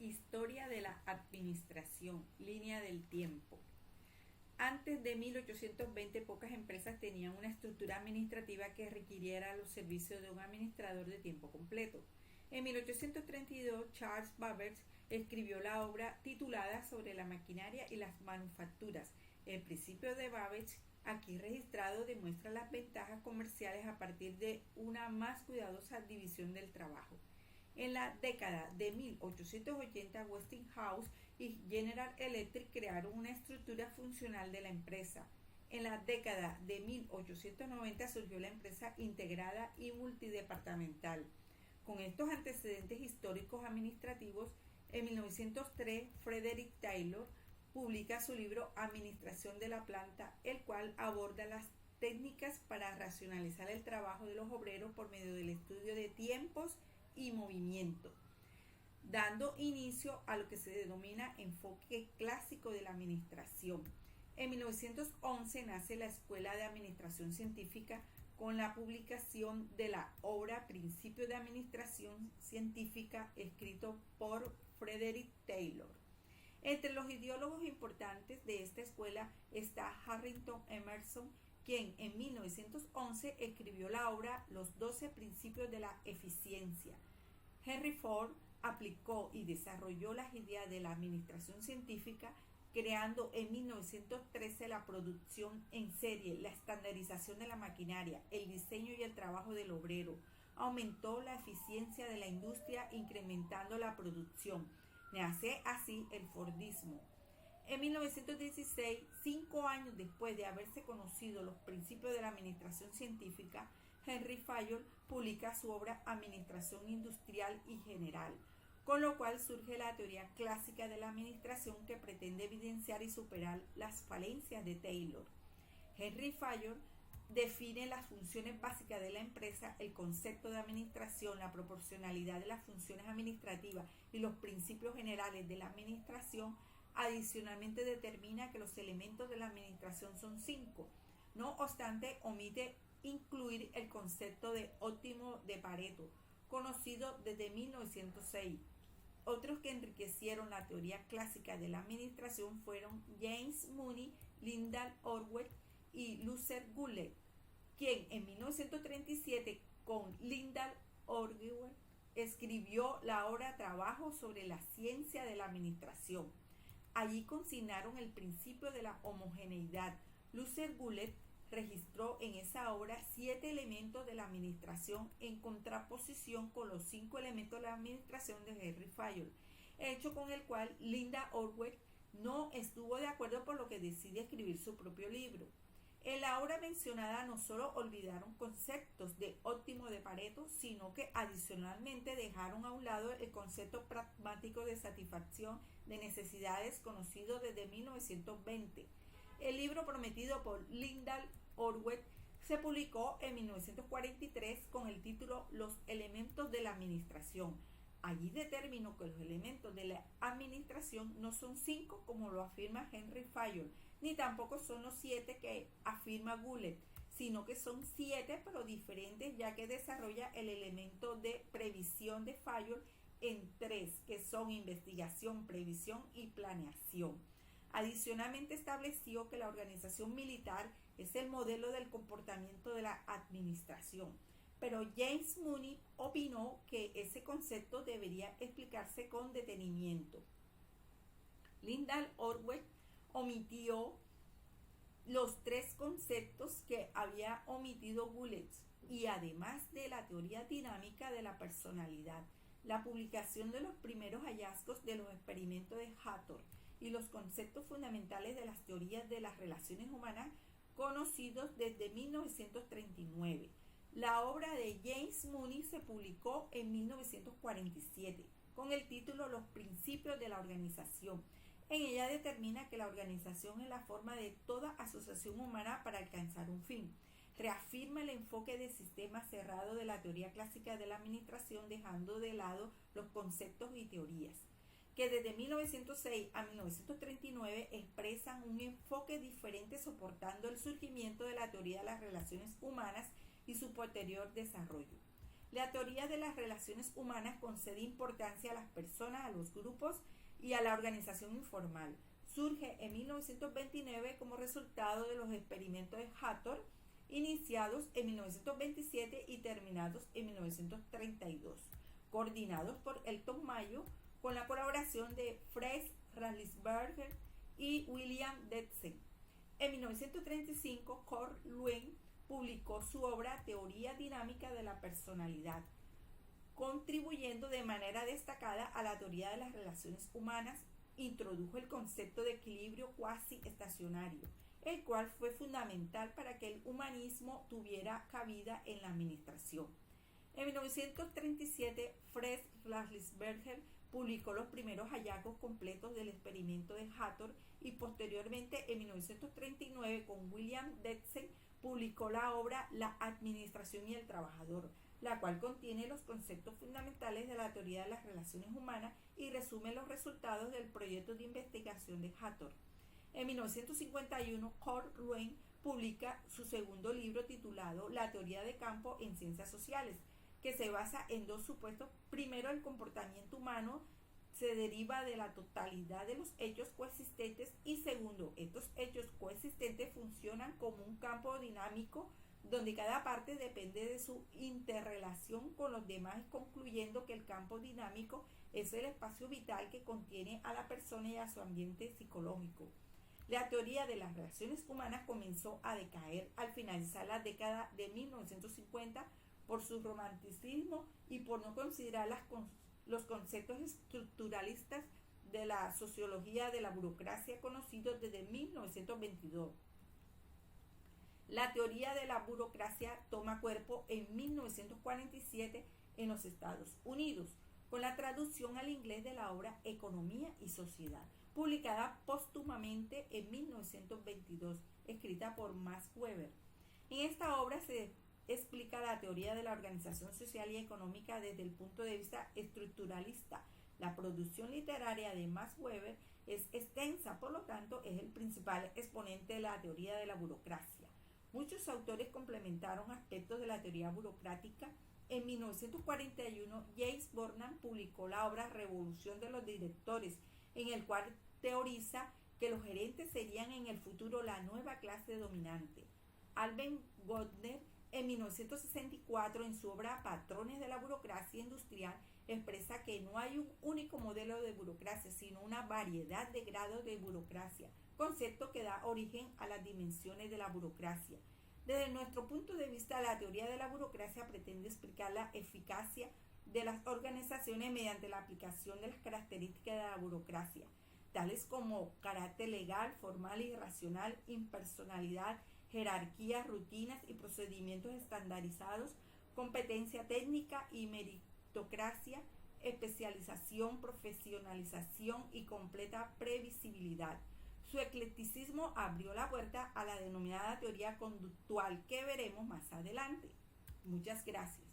Historia de la administración, línea del tiempo. Antes de 1820, pocas empresas tenían una estructura administrativa que requiriera los servicios de un administrador de tiempo completo. En 1832, Charles Babbage escribió la obra titulada Sobre la maquinaria y las manufacturas. El principio de Babbage, aquí registrado, demuestra las ventajas comerciales a partir de una más cuidadosa división del trabajo. En la década de 1880, Westinghouse y General Electric crearon una estructura funcional de la empresa. En la década de 1890 surgió la empresa integrada y multidepartamental. Con estos antecedentes históricos administrativos, en 1903 Frederick Taylor publica su libro Administración de la planta, el cual aborda las técnicas para racionalizar el trabajo de los obreros por medio del estudio de tiempos y movimiento, dando inicio a lo que se denomina enfoque clásico de la administración. En 1911 nace la Escuela de Administración Científica con la publicación de la obra Principios de Administración Científica, escrito por Frederick Taylor. Entre los ideólogos importantes de esta escuela está Harrington Emerson, quien en 1911 escribió la obra Los 12 Principios de la Eficiencia. Henry Ford aplicó y desarrolló las ideas de la administración científica, creando en 1913 la producción en serie, la estandarización de la maquinaria, el diseño y el trabajo del obrero. Aumentó la eficiencia de la industria incrementando la producción. Nace así el Fordismo. En 1916, 5 años después de haberse conocido los principios de la administración científica, Henry Fayol publica su obra Administración Industrial y General, con lo cual surge la teoría clásica de la administración que pretende evidenciar y superar las falencias de Taylor. Henry Fayol define las funciones básicas de la empresa, el concepto de administración, la proporcionalidad de las funciones administrativas y los principios generales de la administración. Adicionalmente determina que los elementos de la administración son 5. No obstante, omite incluir el concepto de óptimo de Pareto, conocido desde 1906. Otros que enriquecieron la teoría clásica de la administración fueron James Money, Lyndall Orwell y Russell Goulet, quien en 1937 con Lyndall Orwell escribió la obra Trabajo sobre la ciencia de la administración. Allí consignaron el principio de la homogeneidad. Russell Goulet registró en esa obra 7 elementos de la administración en contraposición con los 5 elementos de la administración de Henry Fayol, hecho con el cual Lyndall Orwell no estuvo de acuerdo, por lo que decide escribir su propio libro. En la obra mencionada no solo olvidaron conceptos de óptimo de Pareto, sino que adicionalmente dejaron a un lado el concepto pragmático de satisfacción de necesidades conocido desde 1920. El libro prometido por Lyndall Orwell se publicó en 1943 con el título Los elementos de la administración. Allí determinó que los elementos de la administración no son 5 como lo afirma Henry Fayol, ni tampoco son los 7 que afirma Goulet, sino que son 7 pero diferentes, ya que desarrolla el elemento de previsión de Fayol en 3, que son investigación, previsión y planeación. Adicionalmente estableció que la organización militar es el modelo del comportamiento de la administración. Pero James Money opinó que ese concepto debería explicarse con detenimiento. Lyndall Orwell omitió los 3 conceptos que había omitido Goulet, y además de la teoría dinámica de la personalidad, la publicación de los primeros hallazgos de los experimentos de Hathor y los conceptos fundamentales de las teorías de las relaciones humanas conocidos desde 1939. La obra de James Money se publicó en 1947 con el título Los principios de la organización. En ella determina que la organización es la forma de toda asociación humana para alcanzar un fin. Reafirma el enfoque de sistema cerrado de la teoría clásica de la administración, dejando de lado los conceptos y teorías que desde 1906 a 1939 expresan un enfoque diferente, soportando el surgimiento de la teoría de las relaciones humanas y su posterior desarrollo. La teoría de las relaciones humanas concede importancia a las personas, a los grupos y a la organización informal. Surge en 1929 como resultado de los experimentos de Hathor, iniciados en 1927 y terminados en 1932, coordinados por Elton Mayo, con la colaboración de Fred Raffensperger y William Debsen. En 1935, Carl Jung publicó su obra Teoría dinámica de la personalidad, contribuyendo de manera destacada a la teoría de las relaciones humanas. Introdujo el concepto de equilibrio cuasi estacionario, el cual fue fundamental para que el humanismo tuviera cabida en la administración. En 1937, Fred Raffensperger publicó los primeros hallazgos completos del experimento de Hathor y posteriormente en 1939 con William Debsen publicó la obra La administración y el trabajador, la cual contiene los conceptos fundamentales de la teoría de las relaciones humanas y resume los resultados del proyecto de investigación de Hathor. En 1951, Carl Jung publica su segundo libro titulado La teoría de campo en ciencias sociales, que se basa en dos supuestos. Primero, el comportamiento humano se deriva de la totalidad de los hechos coexistentes y segundo, estos hechos coexistentes funcionan como un campo dinámico donde cada parte depende de su interrelación con los demás, concluyendo que el campo dinámico es el espacio vital que contiene a la persona y a su ambiente psicológico. La teoría de las relaciones humanas comenzó a decaer al finalizar la década de 1950 por su romanticismo y por no considerar los conceptos estructuralistas de la sociología de la burocracia conocidos desde 1922. La teoría de la burocracia toma cuerpo en 1947 en los Estados Unidos, con la traducción al inglés de la obra Economía y Sociedad, publicada póstumamente en 1922, escrita por Max Weber. En esta obra se explica la teoría de la organización social y económica desde el punto de vista estructuralista. La producción literaria de Max Weber es extensa, por lo tanto es el principal exponente de la teoría de la burocracia. Muchos autores complementaron aspectos de la teoría burocrática. En 1941, James Burnham publicó la obra Revolución de los Directores, en el cual teoriza que los gerentes serían en el futuro la nueva clase dominante. Alvin Gottner, en 1964, en su obra Patrones de la burocracia industrial, expresa que no hay un único modelo de burocracia, sino una variedad de grados de burocracia, concepto que da origen a las dimensiones de la burocracia. Desde nuestro punto de vista, la teoría de la burocracia pretende explicar la eficacia de las organizaciones mediante la aplicación de las características de la burocracia, tales como carácter legal, formal y racional, impersonalidad, jerarquías, rutinas y procedimientos estandarizados, competencia técnica y meritocracia, especialización, profesionalización y completa previsibilidad. Su eclecticismo abrió la puerta a la denominada teoría conductual que veremos más adelante. Muchas gracias.